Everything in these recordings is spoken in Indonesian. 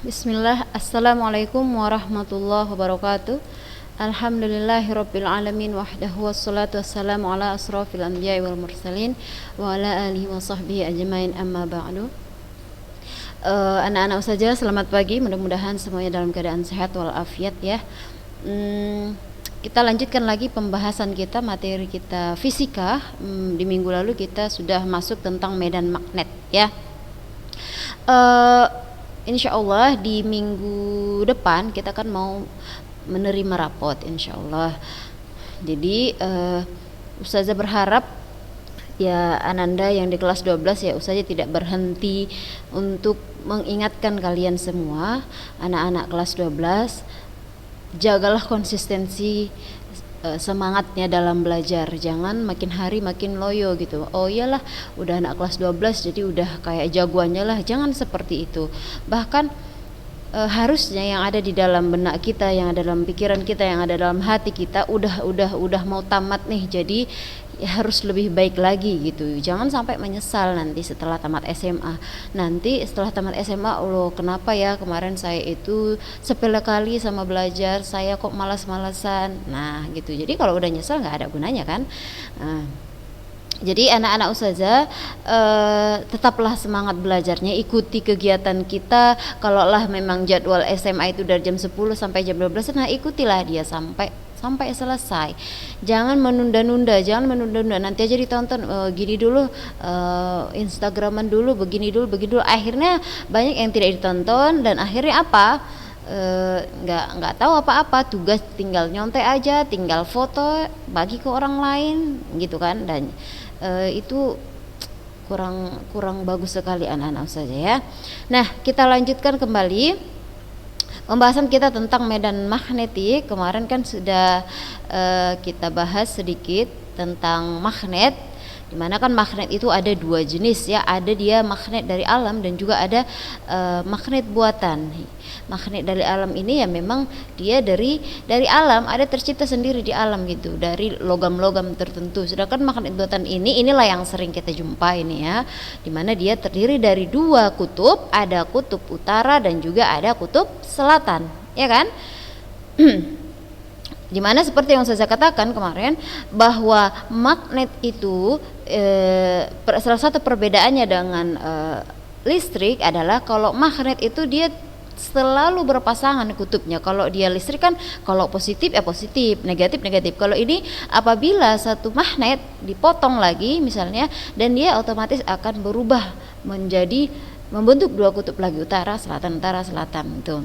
Bismillah, Assalamualaikum warahmatullahi wabarakatuh. Alhamdulillahirabbil alamin wahdahu wassalatu wassalamu ala asrofil anbiya'i wal mursalin wa ala alihi wa sahbihi ajmain, amma ba'du. Anak-anak saja, selamat pagi. Mudah-mudahan semuanya dalam keadaan sehat walafiat ya. Kita lanjutkan lagi pembahasan kita, materi kita fisika. Di minggu lalu kita sudah masuk tentang medan magnet ya. Insya Allah di minggu depan kita kan mau menerima rapot insya Allah. Jadi Ustazah berharap ya Ananda yang di kelas 12 ya Ustazah tidak berhenti untuk mengingatkan kalian semua anak-anak kelas 12, jagalah konsistensi semangatnya dalam belajar, jangan makin hari makin loyo gitu. Oh iyalah udah anak kelas 12 jadi udah kayak jagoannya lah, jangan seperti itu. Bahkan harusnya yang ada di dalam benak kita, yang ada dalam pikiran kita, yang ada dalam hati kita udah mau tamat nih, jadi ya harus lebih baik lagi gitu. Jangan sampai menyesal nanti setelah tamat SMA. Nanti setelah tamat SMA, loh kenapa ya kemarin saya itu sepele kali sama belajar, saya kok malas-malasan. Nah gitu. Jadi kalau udah nyesal nggak ada gunanya kan. Jadi anak-anak Ustazah tetaplah semangat belajarnya, ikuti kegiatan kita. Kalaulah memang jadwal SMA itu dari jam 10 sampai jam 12, nah ikutilah dia sampai selesai. Jangan menunda-nunda, nanti aja ditonton, gini dulu, Instagraman dulu, begini dulu. Akhirnya banyak yang tidak ditonton dan akhirnya apa? Nggak tahu apa-apa, tugas tinggal nyontek aja, tinggal foto bagi ke orang lain gitu kan. Dan itu kurang bagus sekali anak-anak saja ya. Nah kita lanjutkan kembali pembahasan kita tentang medan magnetik. Kemarin kan sudah kita bahas sedikit tentang magnet, dimana kan magnet itu ada dua jenis ya, ada dia magnet dari alam dan juga ada magnet buatan. Magnet dari alam ini ya memang dia dari alam, ada tercipta sendiri di alam gitu, dari logam-logam tertentu. Sedangkan magnet buatan inilah yang sering kita jumpai ini ya, dimana dia terdiri dari dua kutub, ada kutub utara dan juga ada kutub selatan, ya kan? Dimana seperti yang saya katakan kemarin bahwa magnet itu salah satu perbedaannya dengan listrik adalah kalau magnet itu dia selalu berpasangan kutubnya. Kalau dia listrik kan kalau positif ya positif, negatif negatif. Kalau ini apabila satu magnet dipotong lagi misalnya, dan dia otomatis akan berubah menjadi membentuk dua kutub lagi, utara selatan itu.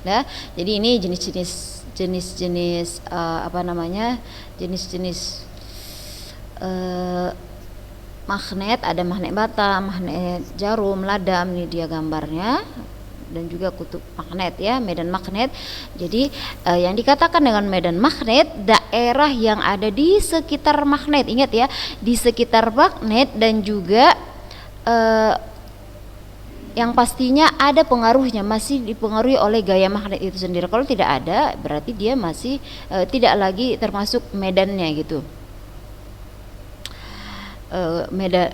Nah, jadi ini jenis-jenis magnet. Ada magnet bata, magnet jarum, ladam, ini dia gambarnya, dan juga kutub magnet ya, medan magnet. Jadi yang dikatakan dengan medan magnet, daerah yang ada di sekitar magnet, ingat ya, di sekitar magnet, dan juga yang pastinya ada pengaruhnya, masih dipengaruhi oleh gaya magnet itu sendiri. Kalau tidak ada, berarti dia masih tidak lagi termasuk medannya gitu.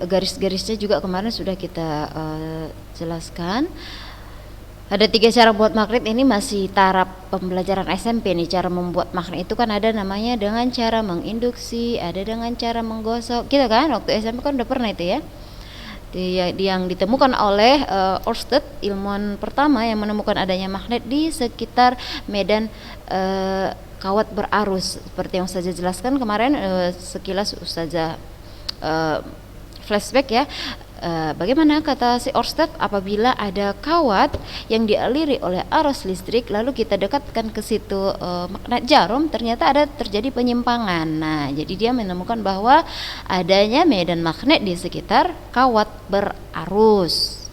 Garis-garisnya juga kemarin sudah kita jelaskan. Ada 3 cara buat magnet, ini masih taraf pembelajaran SMP nih. Cara membuat magnet itu kan ada namanya dengan cara menginduksi, ada dengan cara menggosok gitu kan. Waktu SMP kan udah pernah itu ya. Yang ditemukan oleh Ørsted, ilmuwan pertama yang menemukan adanya magnet di sekitar medan kawat berarus. Seperti yang Ustazah jelaskan kemarin, sekilas Ustazah flashback ya. Bagaimana kata si Ørsted, apabila ada kawat yang dialiri oleh arus listrik lalu kita dekatkan ke situ magnet jarum, ternyata ada terjadi penyimpangan. Nah, jadi dia menemukan bahwa adanya medan magnet di sekitar kawat berarus.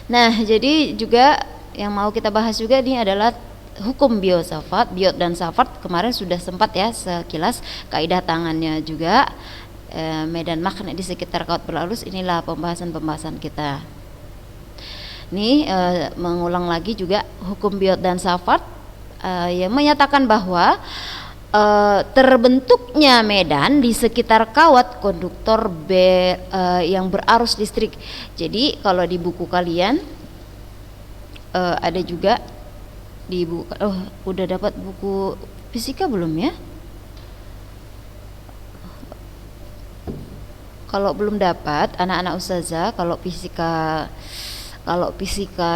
Nah, jadi juga yang mau kita bahas juga ini adalah hukum Biot dan Savart. Kemarin sudah sempat ya sekilas kaidah tangannya juga. Medan magnet di sekitar kawat berarus, inilah pembahasan kita. Ini mengulang lagi juga hukum Biot dan Savart yang menyatakan bahwa terbentuknya medan di sekitar kawat konduktor yang berarus listrik. Jadi kalau di buku kalian ada juga di buku. Oh, udah dapat buku fisika belum ya? Kalau belum dapat, anak-anak ustazah, kalau fisika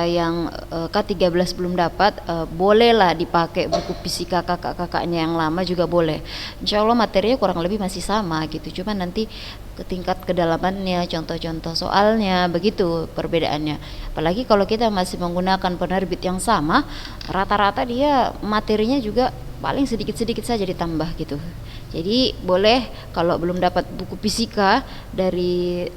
yang K13 belum dapat, bolehlah dipakai buku fisika kakak-kakaknya yang lama juga boleh. Insya Allah materinya kurang lebih masih sama gitu, cuma nanti ke tingkat kedalamannya, contoh-contoh soalnya, begitu perbedaannya. Apalagi kalau kita masih menggunakan penerbit yang sama, rata-rata dia materinya juga paling sedikit-sedikit saja ditambah gitu. Jadi boleh kalau belum dapat buku fisika dari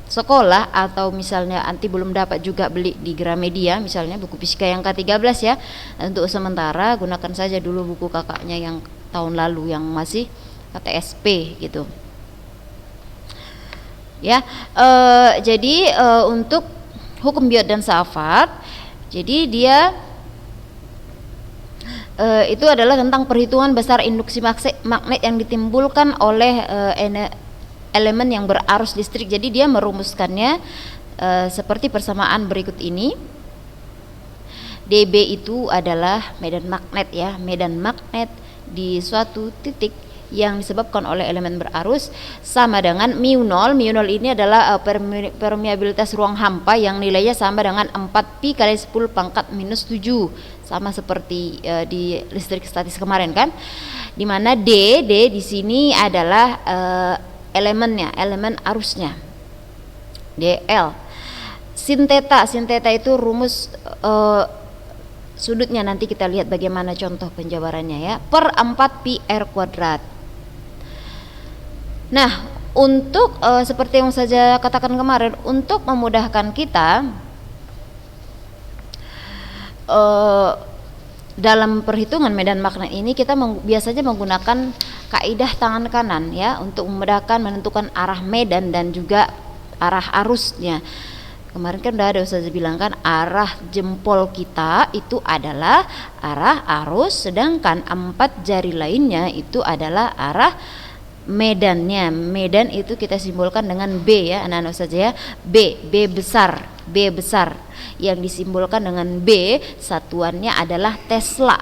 sekolah, atau misalnya anti belum dapat juga beli di Gramedia misalnya buku fisika yang K13 ya, untuk sementara gunakan saja dulu buku kakaknya yang tahun lalu yang masih KTSP gitu ya. Jadi untuk hukum biot dan syafat, jadi dia itu adalah tentang perhitungan besar induksi magnet yang ditimbulkan oleh elemen yang berarus listrik. Jadi dia merumuskannya seperti persamaan berikut ini. dB itu adalah medan magnet ya, medan magnet di suatu titik yang disebabkan oleh elemen berarus sama dengan mu0. Mu0 ini adalah permeabilitas ruang hampa yang nilainya sama dengan 4pi kali 10 pangkat minus 7, sama seperti di listrik statis kemarin kan, dimana D di sini adalah elemennya, elemen arusnya, dl. Sin theta itu rumus sudutnya, nanti kita lihat bagaimana contoh penjabarannya ya, per 4pi r kuadrat. Nah, untuk seperti yang saya katakan kemarin, untuk memudahkan kita dalam perhitungan medan magnet ini, kita biasanya menggunakan kaidah tangan kanan ya, untuk memudahkan menentukan arah medan dan juga arah arusnya. Kemarin kan udah ada Ustazah bilang kan, arah jempol kita itu adalah arah arus, sedangkan 4 jari lainnya itu adalah arah medannya. Medan itu kita simbolkan dengan B ya anak-anak Ustazah ya, B besar yang disimbolkan dengan B, satuannya adalah Tesla.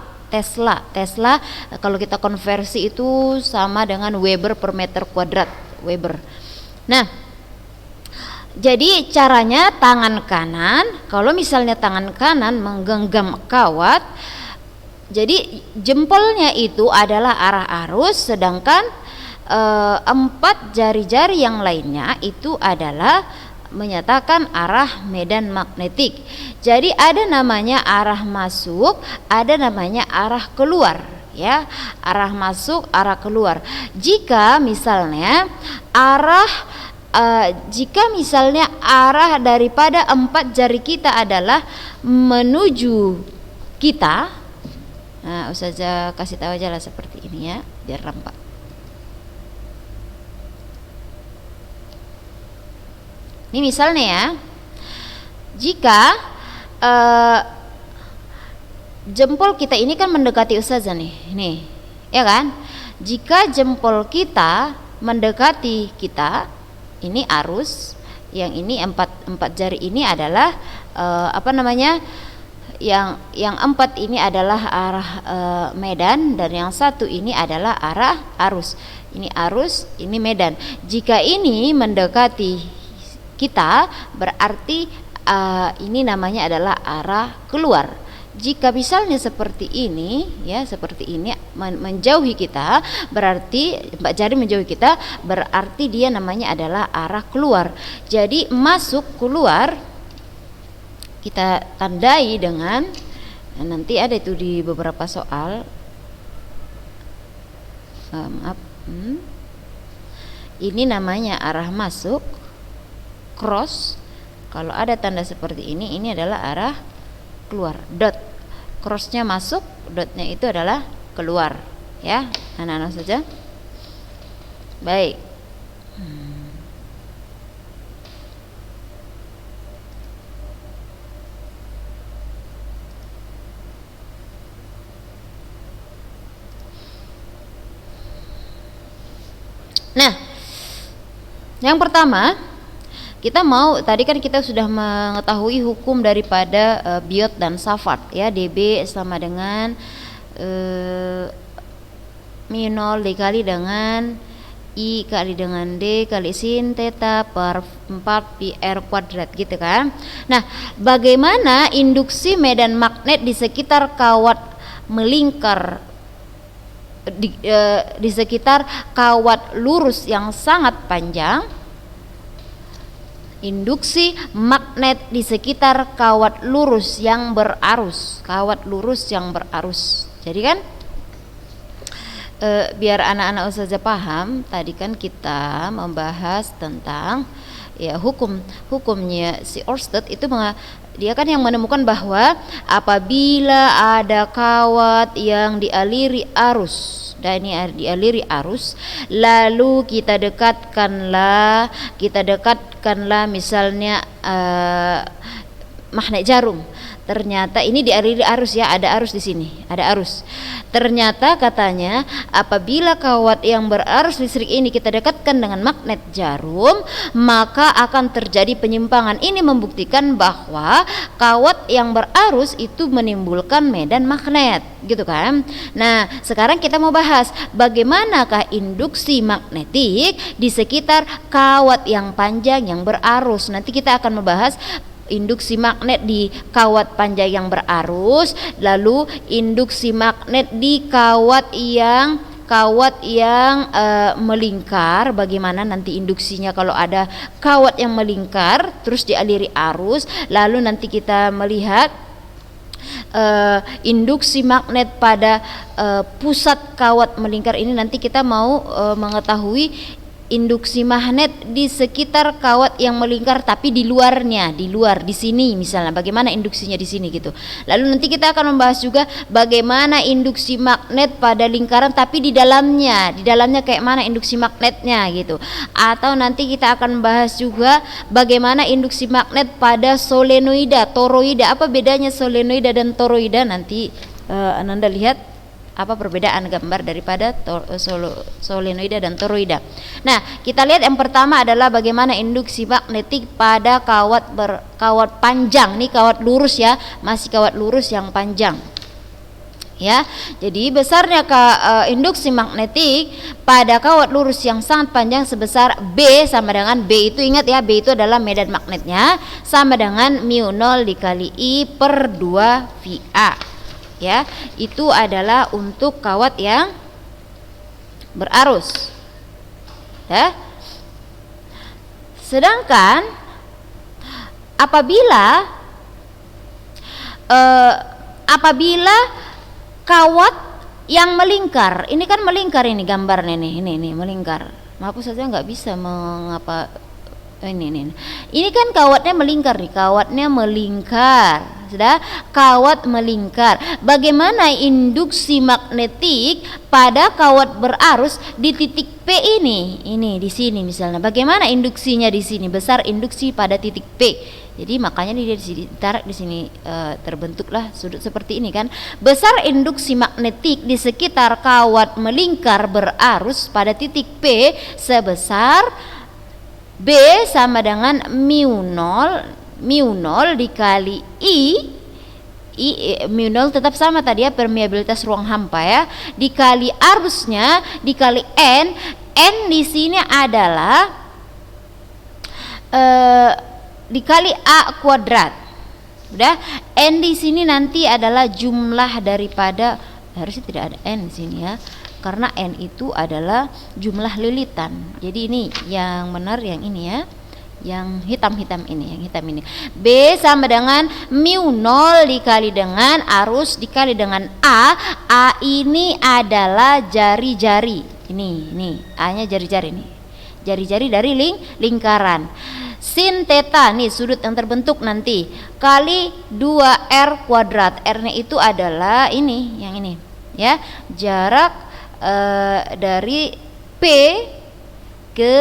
Kalau kita konversi itu sama dengan Weber per meter kuadrat, Weber. Nah, jadi caranya tangan kanan, kalau misalnya tangan kanan menggenggam kawat, jadi jempolnya itu adalah arah arus, sedangkan 4 jari-jari yang lainnya itu adalah menyatakan arah medan magnetik. Jadi ada namanya arah masuk, ada namanya arah keluar ya, arah masuk, arah keluar. Jika misalnya arah daripada 4 jari kita adalah menuju kita, nah Ustazah kasih tahu aja lah seperti ini ya, biar nampak. Ini misalnya ya, jika jempol kita ini kan mendekati Ustazah nih ya kan, jika jempol kita mendekati kita, ini arus, yang ini 4 jari ini adalah yang 4 ini adalah arah medan, dan yang 1 ini adalah arah arus. Ini arus, ini medan. Jika ini mendekati kita, berarti ini namanya adalah arah keluar. Jika misalnya seperti ini ya, seperti ini menjauhi kita, berarti 4 jari menjauhi kita, berarti dia namanya adalah arah keluar. Jadi masuk keluar kita tandai dengan, nanti ada itu di beberapa soal, ini namanya arah masuk, cross. Kalau ada tanda seperti ini adalah arah keluar. Dot, crossnya masuk, dotnya itu adalah keluar ya anak-anak saja. Baik. Nah, yang pertama, Kita mau, tadi kan kita sudah mengetahui hukum daripada Biot dan Safat ya, DB sama dengan mu 0 dikali dengan I kali dengan D kali sin theta per 4 pi R kuadrat gitu kan. Nah, bagaimana induksi medan magnet di sekitar kawat melingkar di sekitar kawat lurus yang sangat panjang? Induksi magnet di sekitar kawat lurus yang berarus, Jadi kan biar anak-anak ustazah paham, tadi kan kita membahas tentang ya hukumnya si Ørsted itu dia kan yang menemukan bahwa apabila ada kawat yang dialiri arus, dan ini dialiri arus, lalu kita dekatkanlah misalnya magnet jarum. Ternyata ini dialiri arus ya, ada arus di sini, ada arus. Ternyata katanya apabila kawat yang berarus listrik ini kita dekatkan dengan magnet jarum, maka akan terjadi penyimpangan. Ini membuktikan bahwa kawat yang berarus itu menimbulkan medan magnet, gitu kan. Nah, sekarang kita mau bahas bagaimanakah induksi magnetik di sekitar kawat yang panjang yang berarus. Nanti kita akan membahas induksi magnet di kawat panjang yang berarus, lalu induksi magnet di kawat yang melingkar, bagaimana nanti induksinya kalau ada kawat yang melingkar terus dialiri arus. Lalu nanti kita melihat induksi magnet pada pusat kawat melingkar ini. Nanti kita mau mengetahui induksi magnet di sekitar kawat yang melingkar tapi di luar di sini misalnya, bagaimana induksinya di sini gitu. Lalu nanti kita akan membahas juga bagaimana induksi magnet pada lingkaran tapi di dalamnya kayak mana induksi magnetnya gitu. Atau nanti kita akan membahas juga bagaimana induksi magnet pada solenoida, toroida. Apa bedanya solenoida dan toroida? Nanti Ananda lihat apa perbedaan gambar daripada solenoida dan toroida. Nah, kita lihat yang pertama adalah bagaimana induksi magnetik pada kawat panjang. Nih kawat lurus ya, masih kawat lurus yang panjang. Ya, jadi besarnya induksi magnetik pada kawat lurus yang sangat panjang sebesar B sama dengan B itu, ingat ya, B itu adalah medan magnetnya, sama dengan mu 0 dikali I per 2 VA. Ya, itu adalah untuk kawat yang berarus. Ya. Sedangkan apabila kawat yang melingkar, ini kan melingkar, ini gambarnya nih, ini melingkar. Maaf saja nggak bisa mengapa ini kan kawatnya melingkar nih, sudah, kawat melingkar. Bagaimana induksi magnetik pada kawat berarus di titik P ini di sini misalnya, bagaimana induksinya di sini, besar induksi pada titik P. Jadi makanya dia ditarik di sini, terbentuklah sudut seperti ini kan. Besar induksi magnetik di sekitar kawat melingkar berarus pada titik P sebesar B sama dengan mu 0 dikali I mu 0 tetap sama tadi ya, permeabilitas ruang hampa ya, dikali arusnya dikali N di sini adalah dikali A kuadrat. Udah, N di sini nanti adalah jumlah daripada, harusnya tidak ada N di sini ya, karena N itu adalah jumlah lilitan. Jadi ini yang benar yang ini ya, yang hitam ini. B sama dengan mu 0 dikali dengan arus dikali dengan A. A ini adalah jari-jari. Ini A-nya jari-jari nih. Jari-jari dari lingkaran. Sin theta nih sudut yang terbentuk nanti kali 2R kuadrat. R-nya itu adalah ini, yang ini ya, jarak dari P ke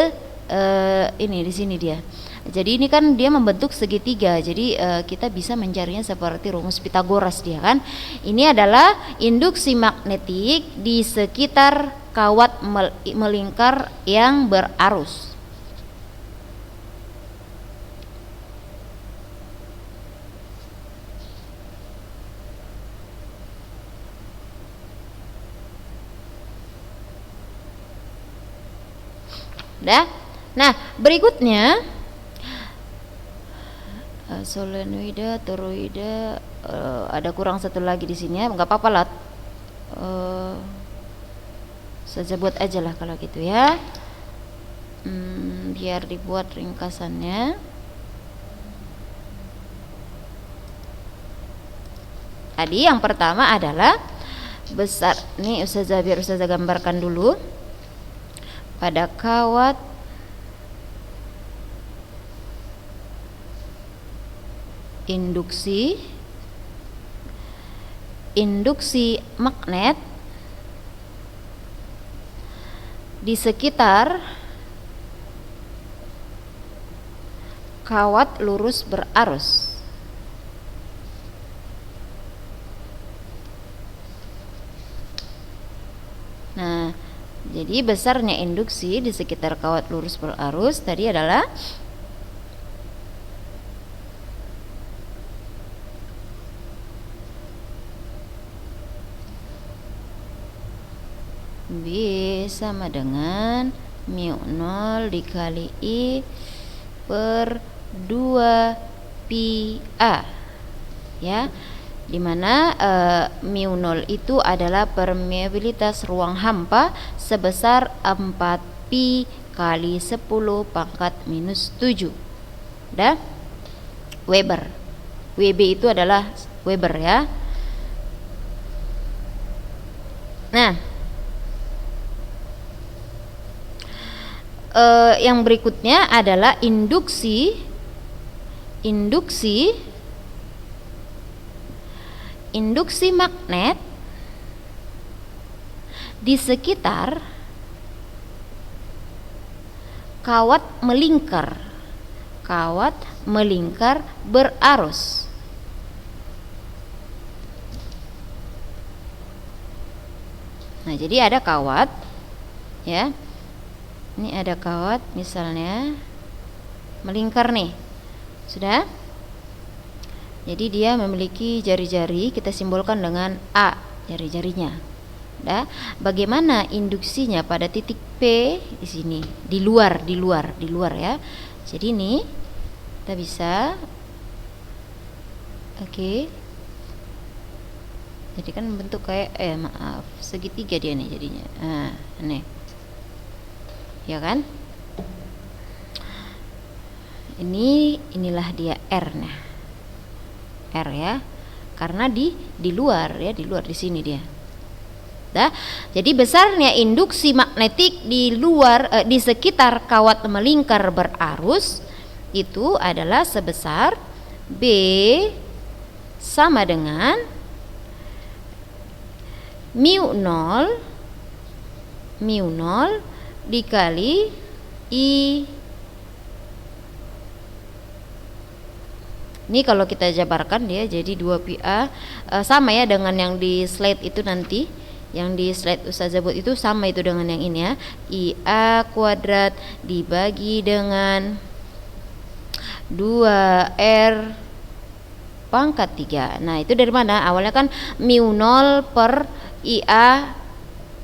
ini di sini dia. Jadi ini kan dia membentuk segitiga. Jadi kita bisa mencarinya seperti rumus Pitagoras dia kan. Ini adalah induksi magnetik di sekitar kawat melingkar yang berarus. Dah. Nah, berikutnya solenoida, toroida, ada kurang satu lagi di sini ya, nggak apa-apa lah. Saja buat aja lah kalau gitu ya. Biar dibuat ringkasannya. Tadi yang pertama adalah besar. Nih Ustazah, biar Ustazah gambarkan dulu. Pada kawat induksi magnet di sekitar kawat lurus berarus. Nah, jadi besarnya induksi di sekitar kawat lurus berarus tadi adalah B sama dengan mu 0 dikali I per 2 pi A, ya, dimana mu 0 itu adalah permeabilitas ruang hampa sebesar 4 pi kali 10 pangkat minus 7 dah Weber. WB itu adalah Weber ya. Nah, yang berikutnya adalah induksi magnet di sekitar kawat melingkar berarus. Nah, jadi ada kawat ya. Ini ada kawat misalnya melingkar nih. Sudah? Jadi dia memiliki jari-jari, kita simbolkan dengan A jari-jarinya. Dah. Bagaimana induksinya pada titik P di sini, di luar ya. Jadi ini kita bisa Jadi kan bentuk kayak segitiga dia nih jadinya. Nah, nih. Ya kan? Inilah dia R. Nah, R ya. Karena di luar ya, di sini dia. Dah. Jadi besarnya induksi magnetik di luar di sekitar kawat melingkar berarus itu adalah sebesar B sama dengan mu 0 dikali I. Ini kalau kita jabarkan dia jadi 2 pi A, sama ya dengan yang di slide itu nanti. Yang di slide Ustazah buat itu sama itu dengan yang ini ya. IA kuadrat dibagi dengan 2R pangkat 3. Nah, itu dari mana? Awalnya kan mu 0 per IA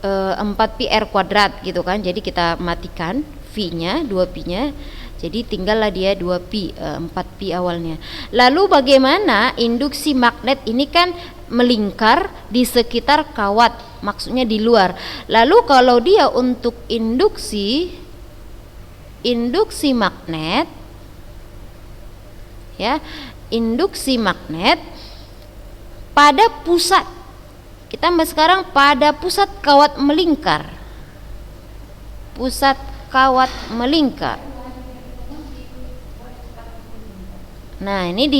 4pi R kuadrat gitu kan. Jadi kita matikan V-nya, 2pi-nya. Jadi tinggallah dia 2pi, 4pi awalnya. Lalu bagaimana induksi magnet ini kan melingkar di sekitar kawat, maksudnya di luar. Lalu kalau dia untuk induksi magnet ya, induksi magnet pada pusat. Kita sekarang pada pusat kawat melingkar. Pusat kawat melingkar. Nah, ini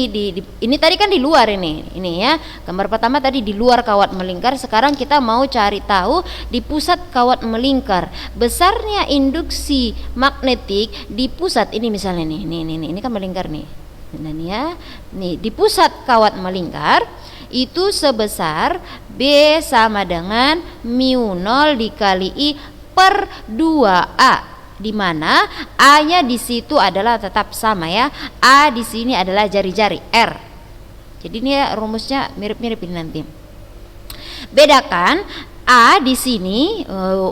ini tadi kan di luar ini ya. Gambar pertama tadi di luar kawat melingkar, sekarang kita mau cari tahu di pusat kawat melingkar. Besarnya induksi magnetik di pusat ini misalnya nih. Ini kan melingkar nih. Nah, nih ya. Nih, di pusat kawat melingkar itu sebesar B sama dengan mu 0 dikali I per 2A, di mana A-nya di situ adalah tetap sama ya. A di sini adalah jari-jari R. Jadi ini ya, rumusnya mirip-mirip ini nanti. Bedakan A di sini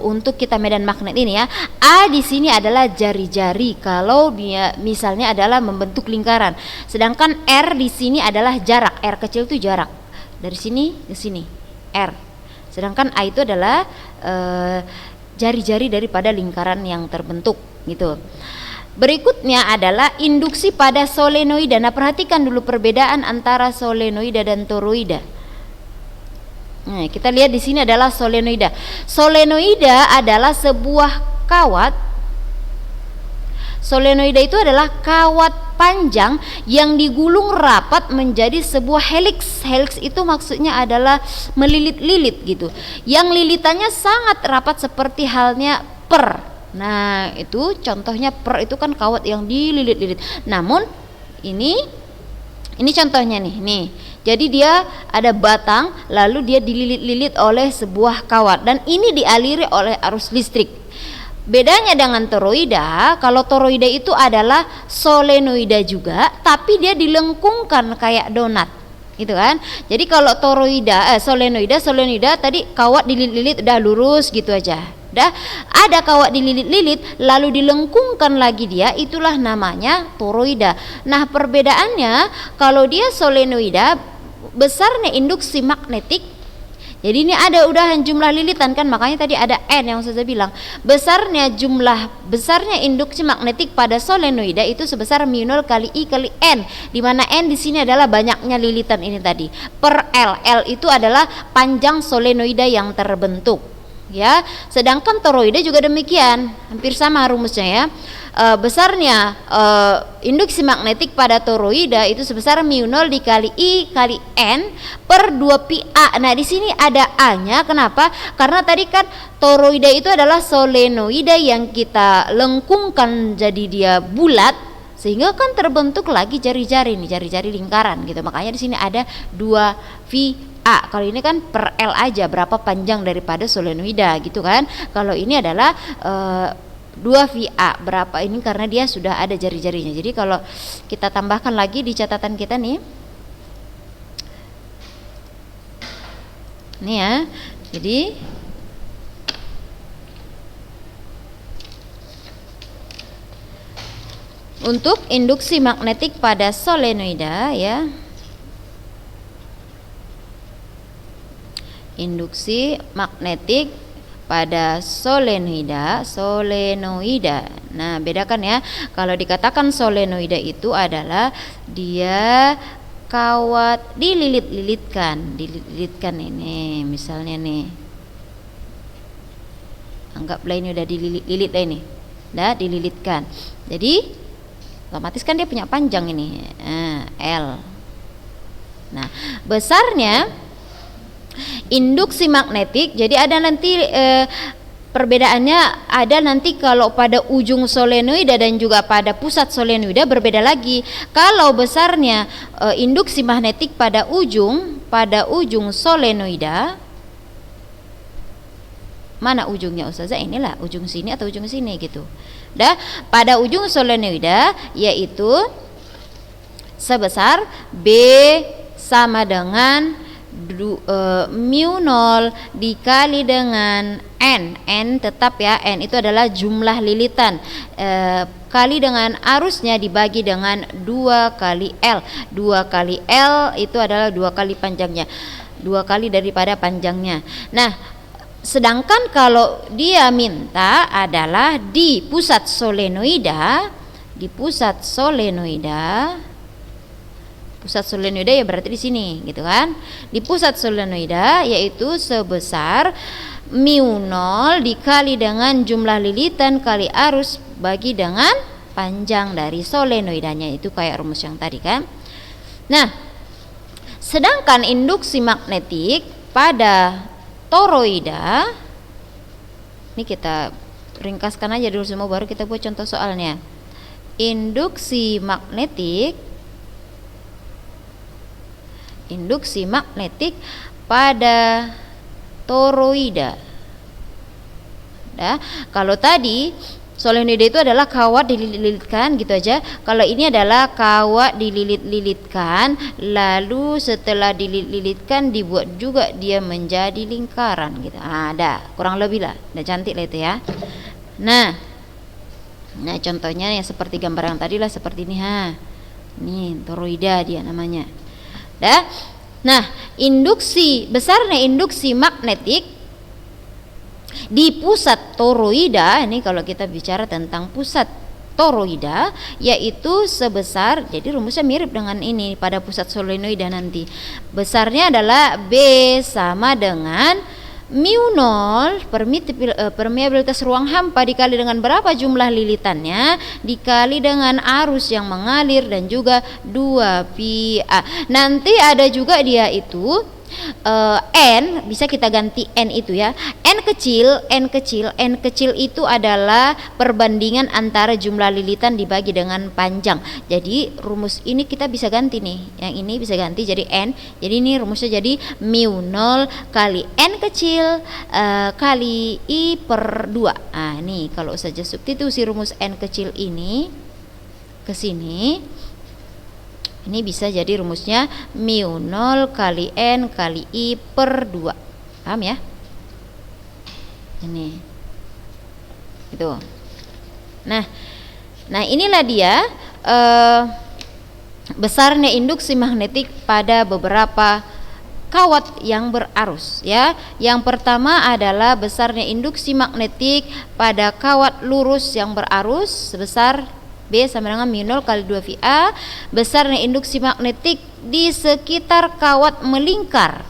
untuk kita medan magnet ini ya, A di sini adalah jari-jari kalau dia misalnya adalah membentuk lingkaran. Sedangkan R di sini adalah jarak, R kecil itu jarak dari sini ke sini, R. Sedangkan A itu adalah jari-jari daripada lingkaran yang terbentuk gitu. Berikutnya adalah induksi pada solenoida. Nah, perhatikan dulu perbedaan antara solenoida dan toroida. Nah, kita lihat di sini adalah solenoida. Solenoida adalah sebuah kawat. Solenoida itu adalah kawat panjang yang digulung rapat menjadi sebuah helix. Helix itu maksudnya adalah melilit-lilit gitu. Yang lilitannya sangat rapat seperti halnya per. Nah, itu contohnya per itu kan kawat yang dililit-lilit. Namun ini contohnya nih. Jadi dia ada batang, lalu dia dililit-lilit oleh sebuah kawat dan ini dialiri oleh arus listrik. Bedanya dengan toroida, kalau toroida itu adalah solenoida juga, tapi dia dilengkungkan kayak donat, gitu kan? Jadi kalau toroida, solenoida tadi kawat dililit-lilit udah lurus gitu aja. Dah ada kawat dililit-lilit lalu dilengkungkan lagi dia, itulah namanya toroida. Nah, perbedaannya kalau dia solenoida besarnya induksi magnetik. Jadi ini ada udahan jumlah lilitan kan, makanya tadi ada N yang saya bilang. Besarnya induksi magnetik pada solenoida itu sebesar mu0 kali I kali N, di mana N di sini adalah banyaknya lilitan ini tadi. Per L. L itu adalah panjang solenoida yang terbentuk. Ya, sedangkan toroida juga demikian, hampir sama rumusnya ya. Besarnya induksi magnetik pada toroida itu sebesar mu0 dikali I kali N per 2 pi A. Nah, di sini ada A-nya. Kenapa? Karena tadi kan toroida itu adalah solenoida yang kita lengkungkan jadi dia bulat, sehingga kan terbentuk lagi jari-jari nih, jari-jari lingkaran gitu. Makanya di sini ada 2 pi A. Kalau ini kan per L aja, berapa panjang daripada solenoida gitu kan. Kalau ini adalah 2 VA, berapa ini karena dia sudah ada jari-jarinya. Jadi kalau kita tambahkan lagi di catatan kita nih ya. Jadi untuk induksi magnetik pada solenoida ya, induksi magnetik pada solenoida. Nah, bedakan ya. Kalau dikatakan solenoida itu adalah dia kawat dililitkan ini. Misalnya nih, anggaplah ini udah dililit ini. Udah dililitkan. Jadi otomatis kan dia punya panjang ini. L. Nah, besarnya induksi magnetik, jadi ada nanti perbedaannya ada nanti kalau pada ujung solenoida dan juga pada pusat solenoida berbeda lagi. Kalau besarnya induksi magnetik pada ujung solenoida, mana ujungnya Ustazah? Inilah ujung sini atau ujung sini gitu. Dah, pada ujung solenoida yaitu sebesar B sama dengan mu0 dikali dengan N tetap ya, N itu adalah jumlah lilitan, kali dengan arusnya dibagi dengan 2 kali L. 2 kali L itu adalah 2 kali panjangnya, 2 kali daripada panjangnya. Nah, sedangkan kalau dia minta adalah di pusat solenoida ya berarti di sini gitu kan. Di pusat solenoida yaitu sebesar mu0 dikali dengan jumlah lilitan kali arus bagi dengan panjang dari solenoidanya, itu kayak rumus yang tadi kan. Nah, sedangkan induksi magnetik pada toroida ini kita ringkaskan aja dulu semua, baru kita buat contoh soalnya. Induksi magnetik pada toroida. Nah, kalau tadi Solenoida itu adalah kawat dililit-lilitkan gitu aja. Kalau ini adalah kawat dililit-lilitkan, lalu setelah dililit-lilitkan dibuat juga dia menjadi lingkaran gitu. Ada kurang lebih lah, udah cantik lah itu ya. Nah contohnya yang seperti gambar yang tadi lah, seperti ini Ini toroida dia namanya. Nah, besarnya induksi magnetik di pusat toroida, ini kalau kita bicara tentang pusat toroida, yaitu sebesar, jadi rumusnya mirip dengan ini pada pusat solenoida nanti. Besarnya adalah B sama dengan mu 0 permeabilitas ruang hampa dikali dengan berapa jumlah lilitannya dikali dengan arus yang mengalir dan juga 2pi A. Nanti ada juga dia itu N, bisa kita ganti N itu ya. N kecil itu adalah perbandingan antara jumlah lilitan dibagi dengan panjang. Jadi rumus ini kita bisa ganti nih. Yang ini bisa ganti jadi N. Jadi ini rumusnya jadi mu 0 kali N kecil kali I per 2. Nah ini kalau saja substitusi rumus N kecil ini ke sini, ini bisa jadi rumusnya mu 0 kali N kali I per 2. Paham ya? Ini. Itu. Nah inilah dia besarnya induksi magnetik pada beberapa kawat yang berarus ya. Yang pertama adalah besarnya induksi magnetik pada kawat lurus yang berarus sebesar B sama dengan mu 0 kali 2 VA. Besarnya induksi magnetik di sekitar kawat melingkar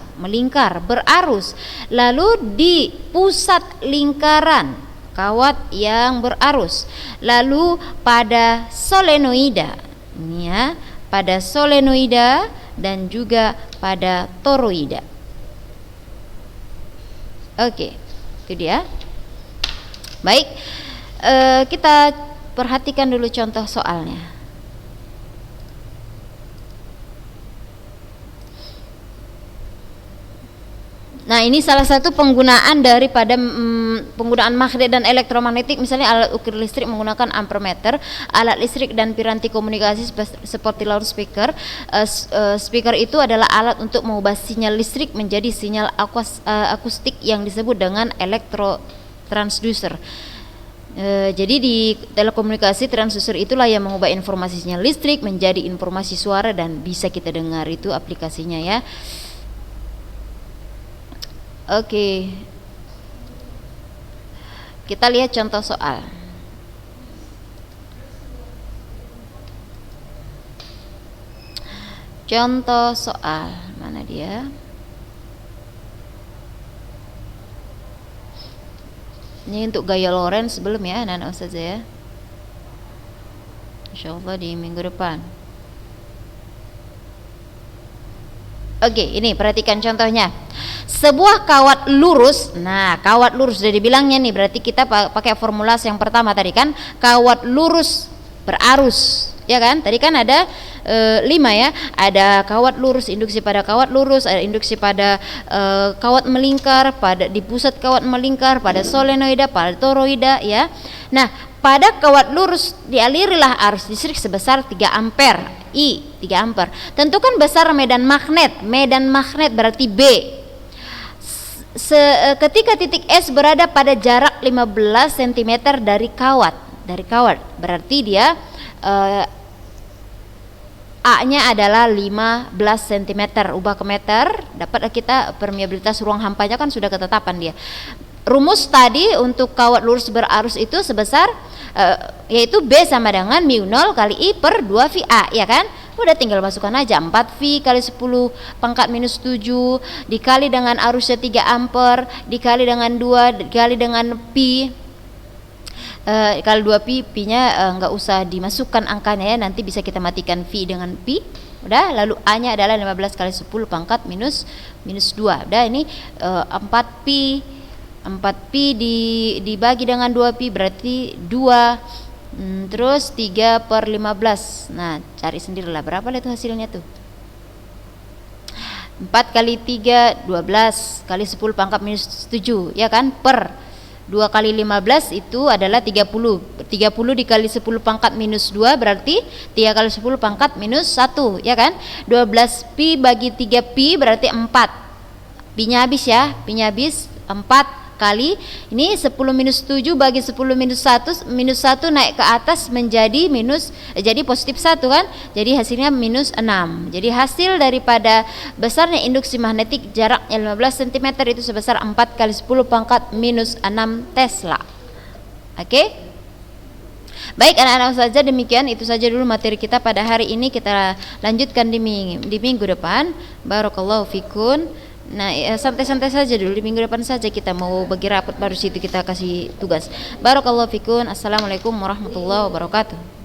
berarus, lalu di pusat lingkaran kawat yang berarus, lalu pada solenoida ini ya, pada solenoida dan juga pada toroida. Oke, itu dia. Baik, kita perhatikan dulu contoh soalnya. Nah ini salah satu penggunaan daripada penggunaan magnet dan elektromagnetik. Misalnya alat ukur listrik menggunakan ampermeter, alat listrik dan piranti komunikasi seperti loudspeaker. Speaker itu adalah alat untuk mengubah sinyal listrik menjadi sinyal akustik yang disebut dengan elektrotransducer. Jadi di telekomunikasi transducer itulah yang mengubah informasi sinyal listrik menjadi informasi suara dan bisa kita dengar, itu aplikasinya ya. Oke, kita lihat contoh soal. Contoh soal mana dia? Ini untuk gaya Lorentz belum ya anak-anak ustazah ya, insyaallah di minggu depan. Oke, ini perhatikan contohnya. Sebuah kawat lurus. Nah, kawat lurus sudah dibilangnya nih, berarti kita pakai formulasi yang pertama tadi kan, kawat lurus berarus, ya kan? Tadi kan ada 5 ya. Ada kawat lurus, induksi pada kawat lurus, ada induksi pada kawat melingkar, pada di pusat kawat melingkar, pada solenoida, pada toroida ya. Nah, pada kawat lurus dialirilah arus listrik sebesar 3 ampere. 3 ampere. Tentukan besar medan magnet. Medan magnet berarti B. Ketika titik S berada pada jarak 15 cm dari kawat. Berarti dia A-nya adalah 15 cm, ubah ke meter, dapat kita permeabilitas ruang hampanya kan sudah ketetapan dia. Rumus tadi untuk kawat lurus berarus itu sebesar yaitu B sama dengan mu 0 kali I per 2 VA, ya kan? Udah tinggal masukkan aja 4V kali 10 pangkat minus 7 dikali dengan arusnya 3 ampere dikali dengan 2 dikali dengan pi. Kali 2pi, pi-nya nggak usah dimasukkan angkanya ya, nanti bisa kita matikan V dengan pi. Udah, lalu A-nya adalah 15 kali 10 pangkat minus 2. Udah, ini 4pi dibagi dengan 2pi berarti 2, terus 3 per 15. Nah, cari sendirilah berapa lah itu hasilnya tuh. 4 kali 3 12 kali 10 pangkat minus 7 ya kan, per 2 kali 15 itu adalah 30. 30 dikali 10 pangkat minus 2 berarti 3 kali 10 pangkat minus 1, ya kan? 12 pi bagi 3 pi berarti 4. Pi-nya habis ya, pi-nya habis 4 kali ini 10 minus 7 bagi 10 minus 1 naik ke atas menjadi jadi positif 1 kan, jadi hasilnya minus 6. Jadi hasil daripada besarnya induksi magnetik jaraknya 15 cm itu sebesar 4 kali 10 pangkat minus 6 Tesla. Oke? Baik anak-anak saja, demikian itu saja dulu materi kita pada hari ini. Kita lanjutkan di minggu depan. Barakallahu fikun. Nah, santai-santai saja dulu, di minggu depan saja kita mau bagi rapot, baru situ kita kasih tugas. Barakallahu fikun. Assalamualaikum warahmatullahi wabarakatuh.